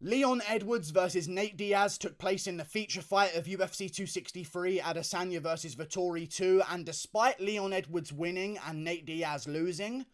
Leon Edwards versus Nate Diaz took place in the feature fight of UFC 263, Adesanya versus Vettori 2, and despite Leon Edwards winning and Nate Diaz losing,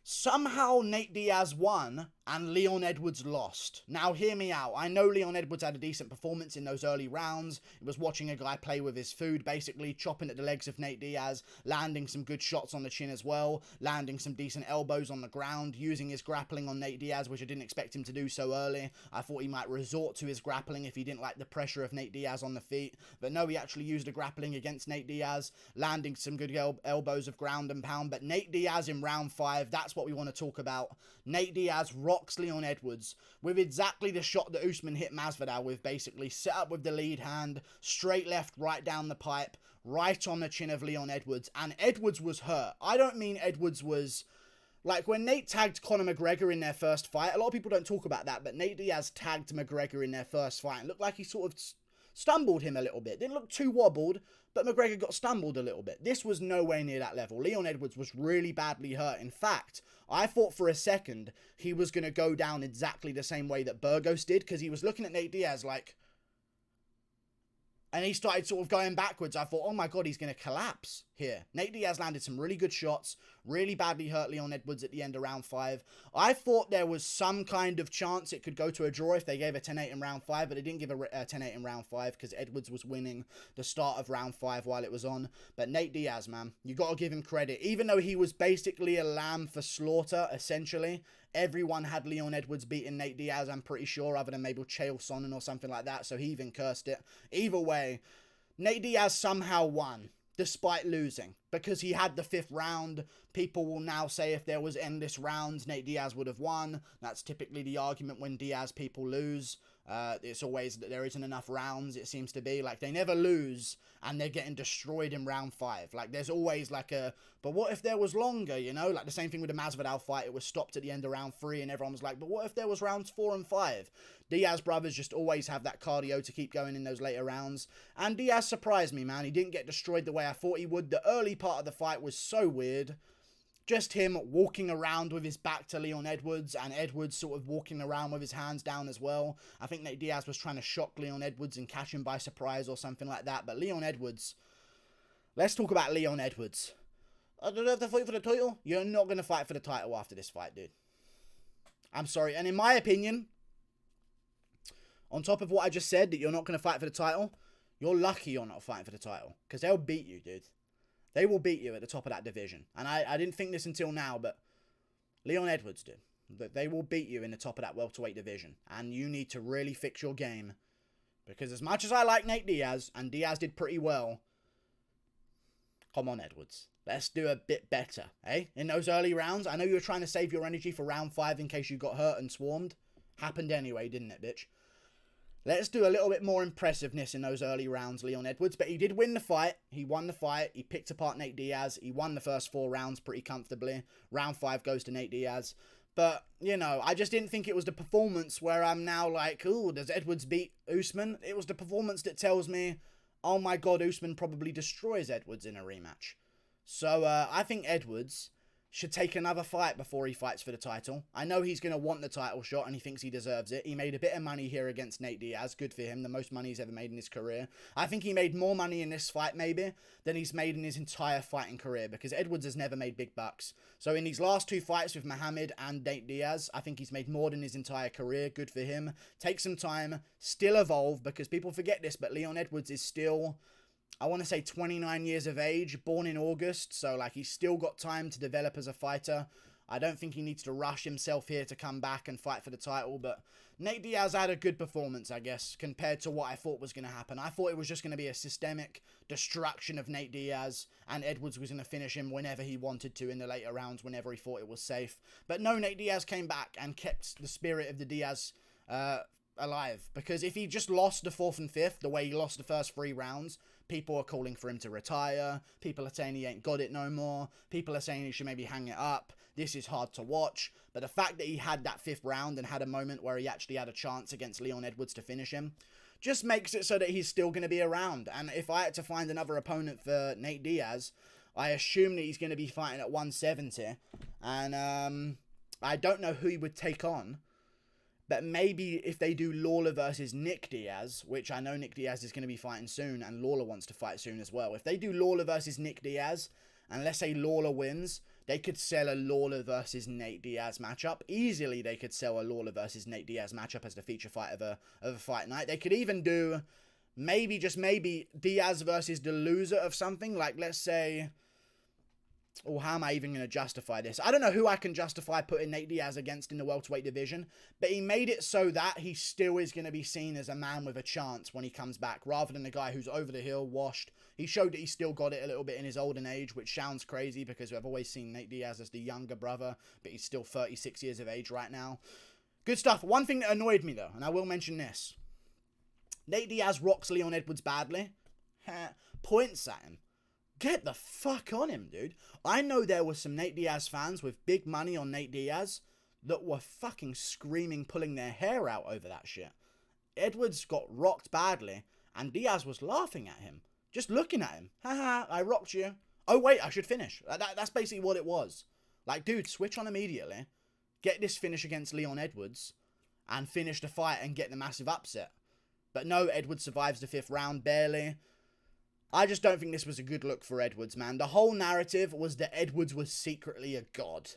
somehow Nate Diaz won and Leon Edwards lost. Now hear me out. I know Leon Edwards had a decent performance in those early rounds. It was watching a guy play with his food, basically chopping at the legs of Nate Diaz, landing some good shots on the chin as well, landing some decent elbows on the ground, using his grappling on Nate Diaz, which I didn't expect him to do so early. I thought he might resort to his grappling if he didn't like the pressure of Nate Diaz on the feet, but no, he actually used the grappling against Nate Diaz, landing some good elbows of ground and pound. But Nate Diaz in round 5, that's what we want to talk about. Nate Diaz rocks Leon Edwards with exactly the shot that Usman hit Masvidal with, basically set up with the lead hand, straight left, right down the pipe, right on the chin of Leon Edwards, and Edwards was hurt. I don't mean Edwards was... Like, when Nate tagged Conor McGregor in their first fight, a lot of people don't talk about that, but Nate Diaz tagged McGregor in their first fight, and looked like he sort of stumbled him a little bit. Didn't look too wobbled, but McGregor got stumbled a little bit. This was nowhere near that level. Leon Edwards was really badly hurt. In fact, I thought for a second he was going to go down exactly the same way that Burgos did, because he was looking at Nate Diaz like... And he started sort of going backwards. I thought, oh my God, he's going to collapse here. Nate Diaz landed some really good shots, really badly hurt Leon Edwards at the end of round 5. I thought there was some kind of chance it could go to a draw if they gave a 10-8 in round 5, but they didn't give a 10-8 in round 5 because Edwards was winning the start of round 5 while it was on. But Nate Diaz, man, you got to give him credit. Even though he was basically a lamb for slaughter, essentially, everyone had Leon Edwards beating Nate Diaz, I'm pretty sure, other than maybe Chael Sonnen or something like that, so he even cursed it. Either way, Nate Diaz somehow won, despite losing, because he had the 5th round. People will now say if there was endless rounds, Nate Diaz would have won. That's typically the argument when Diaz people lose. It's always that there isn't enough rounds, it seems to be. Like, they never lose, and they're getting destroyed in round 5. Like, there's always like a, but what if there was longer, you know? Like, the same thing with the Masvidal fight. It was stopped at the end of round 3, and everyone was like, but what if there was rounds 4 and 5? Diaz brothers just always have that cardio to keep going in those later rounds. And Diaz surprised me, man. He didn't get destroyed the way I thought he would. The early part of the fight was so weird. Just him walking around with his back to Leon Edwards, and Edwards sort of walking around with his hands down as well. I think Nate Diaz was trying to shock Leon Edwards and catch him by surprise or something like that. But Leon Edwards, let's talk about Leon Edwards. I don't have to fight for the title. You're not going to fight for the title after this fight, dude. I'm sorry. And in my opinion, on top of what I just said, that you're not going to fight for the title, you're lucky you're not fighting for the title, because they'll beat you, dude. They will beat you at the top of that division. And I didn't think this until now, but Leon Edwards did. They will beat you in the top of that welterweight division. And you need to really fix your game. Because as much as I like Nate Diaz, and Diaz did pretty well, come on, Edwards. Let's do a bit better, eh? In those early rounds, I know you were trying to save your energy for round 5 in case you got hurt and swarmed. Happened anyway, didn't it, bitch? Let's do a little bit more impressiveness in those early rounds, Leon Edwards. But he did win the fight. He won the fight. He picked apart Nate Diaz. He won the first 4 rounds pretty comfortably. Round 5 goes to Nate Diaz. But, you know, I just didn't think it was the performance where I'm now like, ooh, does Edwards beat Usman? It was the performance that tells me, oh my God, Usman probably destroys Edwards in a rematch. So, I think Edwards should take another fight before he fights for the title. I know he's going to want the title shot and he thinks he deserves it. He made a bit of money here against Nate Diaz. Good for him. The most money he's ever made in his career. I think he made more money in this fight, maybe, than he's made in his entire fighting career, because Edwards has never made big bucks. So in these last 2 fights with Muhammad and Nate Diaz, I think he's made more than his entire career. Good for him. Take some time. Still evolve, because people forget this, but Leon Edwards is still, I want to say 29 years of age, born in August, so like he's still got time to develop as a fighter. I don't think he needs to rush himself here to come back and fight for the title, but Nate Diaz had a good performance, I guess, compared to what I thought was going to happen. I thought it was just going to be a systemic destruction of Nate Diaz, and Edwards was going to finish him whenever he wanted to in the later rounds, whenever he thought it was safe. But no, Nate Diaz came back and kept the spirit of the Diaz alive, because if he just lost the 4th and 5th the way he lost the first 3 rounds, people are calling for him to retire, people are saying he ain't got it no more, people are saying he should maybe hang it up, this is hard to watch. But the fact that he had that 5th round and had a moment where he actually had a chance against Leon Edwards to finish him just makes it so that he's still going to be around. And if I had to find another opponent for Nate Diaz, I assume that he's going to be fighting at 170, and I don't know who he would take on. But maybe if they do Lawler versus Nick Diaz, which I know Nick Diaz is going to be fighting soon, and Lawler wants to fight soon as well. If they do Lawler versus Nick Diaz, and let's say Lawler wins, they could sell a Lawler versus Nate Diaz matchup. Easily, they could sell a Lawler versus Nate Diaz matchup as the feature fight of a fight night. They could even do, maybe, just maybe, Diaz versus the loser of something. Like, let's say... Or how am I even going to justify this? I don't know who I can justify putting Nate Diaz against in the welterweight division, but he made it so that he still is going to be seen as a man with a chance when he comes back, rather than a guy who's over the hill, washed. He showed that he still got it a little bit in his olden age, which sounds crazy because I've always seen Nate Diaz as the younger brother, but he's still 36 years of age right now. Good stuff. One thing that annoyed me, though, and I will mention this. Nate Diaz rocks Leon Edwards badly. Points at him. Get the fuck on him, dude. I know there were some Nate Diaz fans with big money on Nate Diaz that were fucking screaming, pulling their hair out over that shit. Edwards got rocked badly, and Diaz was laughing at him. Just looking at him. Haha, I rocked you. Oh, wait, I should finish. That's basically what it was. Like, dude, switch on immediately. Get this finish against Leon Edwards, and finish the fight and get the massive upset. But no, Edwards survives the 5th round, barely. I just don't think this was a good look for Edwards, man. The whole narrative was that Edwards was secretly a god.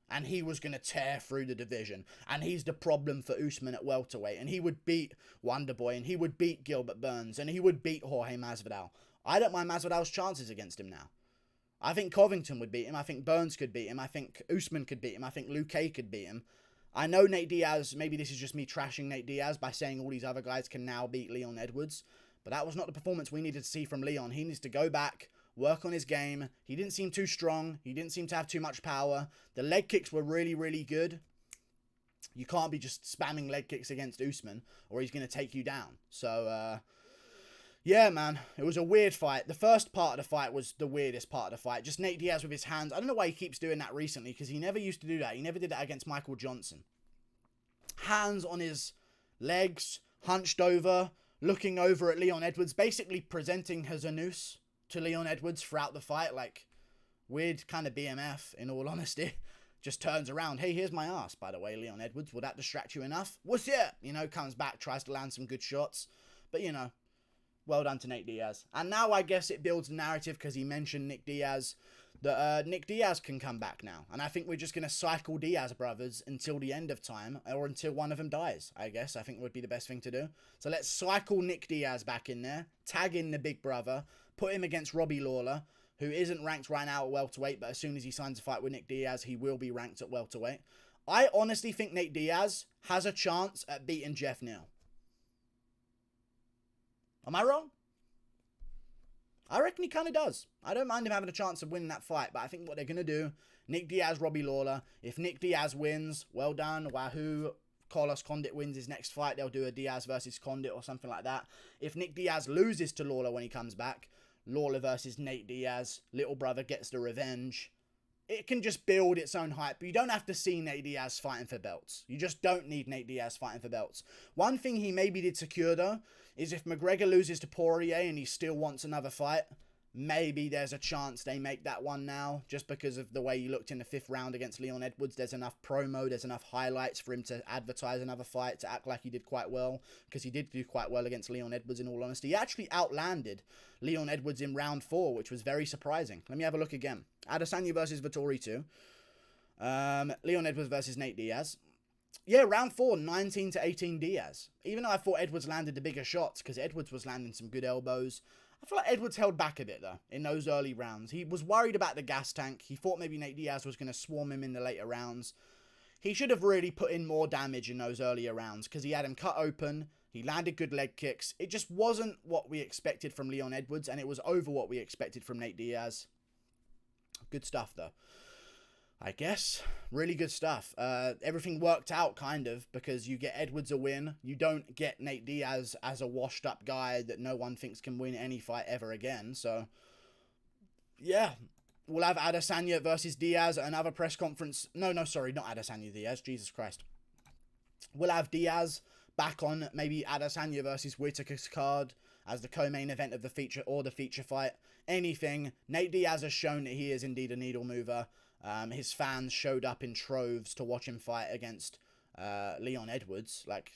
And he was going to tear through the division. And he's the problem for Usman at welterweight. And he would beat Wonderboy. And he would beat Gilbert Burns. And he would beat Jorge Masvidal. I don't mind Masvidal's chances against him now. I think Covington would beat him. I think Burns could beat him. I think Usman could beat him. I think Luke Kay could beat him. I know Nate Diaz, maybe this is just me trashing Nate Diaz by saying all these other guys can now beat Leon Edwards. But that was not the performance we needed to see from Leon. He needs to go back, work on his game. He didn't seem too strong. He didn't seem to have too much power. The leg kicks were really, really good. You can't be just spamming leg kicks against Usman, or he's going to take you down. So, yeah, man. It was a weird fight. The first part of the fight was the weirdest part of the fight. Just Nate Diaz with his hands. I don't know why he keeps doing that recently, because he never used to do that. He never did that against Michael Johnson. Hands on his legs, hunched over, looking over at Leon Edwards, basically presenting as a noose to Leon Edwards throughout the fight. Like, weird kind of BMF, in all honesty. Just turns around. Hey, here's my ass, by the way, Leon Edwards. Will that distract you enough? What's it? You know, comes back, tries to land some good shots. But, you know, well done to Nate Diaz. And now I guess it builds a narrative because he mentioned Nick Diaz. That Nick Diaz can come back now. And I think we're just going to cycle Diaz brothers until the end of time, or until one of them dies, I guess. I think would be the best thing to do. So let's cycle Nick Diaz back in there, tag in the big brother, put him against Robbie Lawler, who isn't ranked right now at welterweight, but as soon as he signs a fight with Nick Diaz, he will be ranked at welterweight. I honestly think Nate Diaz has a chance at beating Jeff Neal. Am I wrong? I reckon he kind of does. I don't mind him having a chance of winning that fight, but I think what they're going to do, Nick Diaz, Robbie Lawler, if Nick Diaz wins, well done, wahoo. Carlos Condit wins his next fight, they'll do a Diaz versus Condit or something like that. If Nick Diaz loses to Lawler when he comes back, Lawler versus Nate Diaz, little brother gets the revenge. It can just build its own hype. You don't have to see Nate Diaz fighting for belts. You just don't need Nate Diaz fighting for belts. One thing he maybe did secure, though, is if McGregor loses to Poirier and he still wants another fight, maybe there's a chance they make that one now, just because of the way he looked in the 5th round against Leon Edwards. There's enough promo, there's enough highlights for him to advertise another fight, to act like he did quite well, because he did do quite well against Leon Edwards, in all honesty. He actually outlanded Leon Edwards in round 4, which was very surprising. Let me have a look again. Adesanya versus Vettori 2. Leon Edwards versus Nate Diaz. Yeah, round 4, 19 to 18 Diaz. Even though I thought Edwards landed the bigger shots, because Edwards was landing some good elbows. I feel like Edwards held back a bit, though, in those early rounds. He was worried about the gas tank. He thought maybe Nate Diaz was going to swarm him in the later rounds. He should have really put in more damage in those earlier rounds, because he had him cut open. He landed good leg kicks. It just wasn't what we expected from Leon Edwards, and it was over what we expected from Nate Diaz. Good stuff, though. I guess. Really good stuff. Everything worked out, kind of, because you get Edwards a win. You don't get Nate Diaz as a washed-up guy that no one thinks can win any fight ever again. So, yeah. We'll have Adesanya versus Diaz at another press conference. No, sorry, not Adesanya Diaz. Jesus Christ. We'll have Diaz back on maybe Adesanya versus Whittaker's card as the co-main event of the feature or the feature fight. Anything. Nate Diaz has shown that he is indeed a needle mover. His fans showed up in troves to watch him fight against Leon Edwards. Like,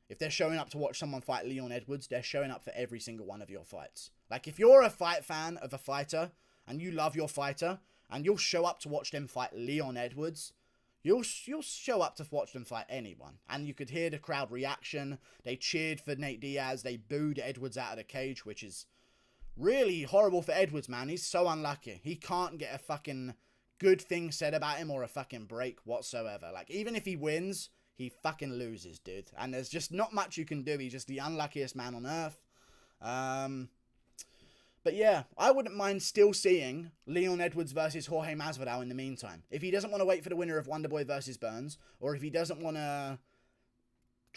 if they're showing up to watch someone fight Leon Edwards, they're showing up for every single one of your fights. Like, if you're a fight fan of a fighter and you love your fighter and you'll show up to watch them fight Leon Edwards, you'll show up to watch them fight anyone. And you could hear the crowd reaction. They cheered for Nate Diaz. They booed Edwards out of the cage, which is really horrible for Edwards, man. He's so unlucky. He can't get a fucking good thing said about him or a fucking break whatsoever. Like, even if he wins, he fucking loses, dude. And there's just not much you can do. He's just the unluckiest man on earth. But yeah, I wouldn't mind still seeing Leon Edwards versus Jorge Masvidal in the meantime. If he doesn't want to wait for the winner of Wonderboy versus Burns, or if he doesn't want to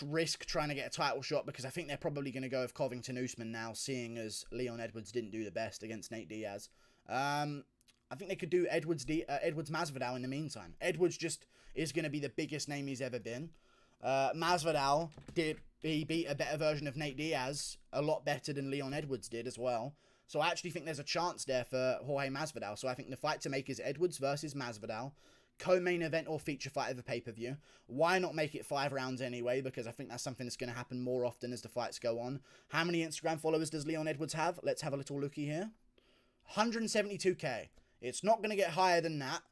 risk trying to get a title shot, because I think they're probably going to go with Covington Usman now, seeing as Leon Edwards didn't do the best against Nate Diaz. I think they could do Edwards Masvidal in the meantime. Edwards just is going to be the biggest name he's ever been. Masvidal he beat a better version of Nate Diaz, a lot better than Leon Edwards did as well. So I actually think there's a chance there for Jorge Masvidal. So I think the fight to make is Edwards versus Masvidal. Co-main event or feature fight of a pay-per-view. Why not make it 5 rounds anyway? Because I think that's something that's going to happen more often as the fights go on. How many Instagram followers does Leon Edwards have? Let's have a little looky here. 172k. It's not going to get higher than that.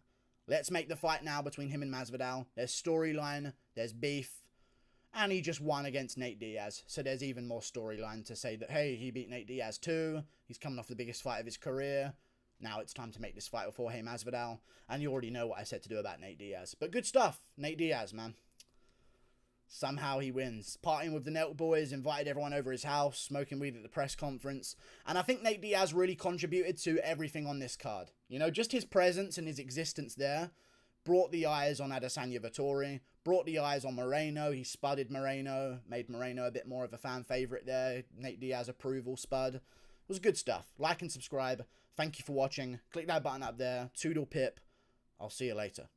Let's make the fight now between him and Masvidal. There's storyline. There's beef. And he just won against Nate Diaz. So there's even more storyline to say that, hey, he beat Nate Diaz too. He's coming off the biggest fight of his career. Now it's time to make this fight with Jorge Masvidal. And you already know what I said to do about Nate Diaz. But good stuff. Nate Diaz, man. Somehow he wins. Partying with the Nelt boys, invited everyone over his house, smoking weed at the press conference. And I think Nate Diaz really contributed to everything on this card. You know, just his presence and his existence there brought the eyes on Adesanya Vettori, brought the eyes on Moreno. He spudded Moreno, made Moreno a bit more of a fan favourite there. Nate Diaz approval spud. It was good stuff. Like and subscribe. Thank you for watching. Click that button up there. Toodle pip. I'll see you later.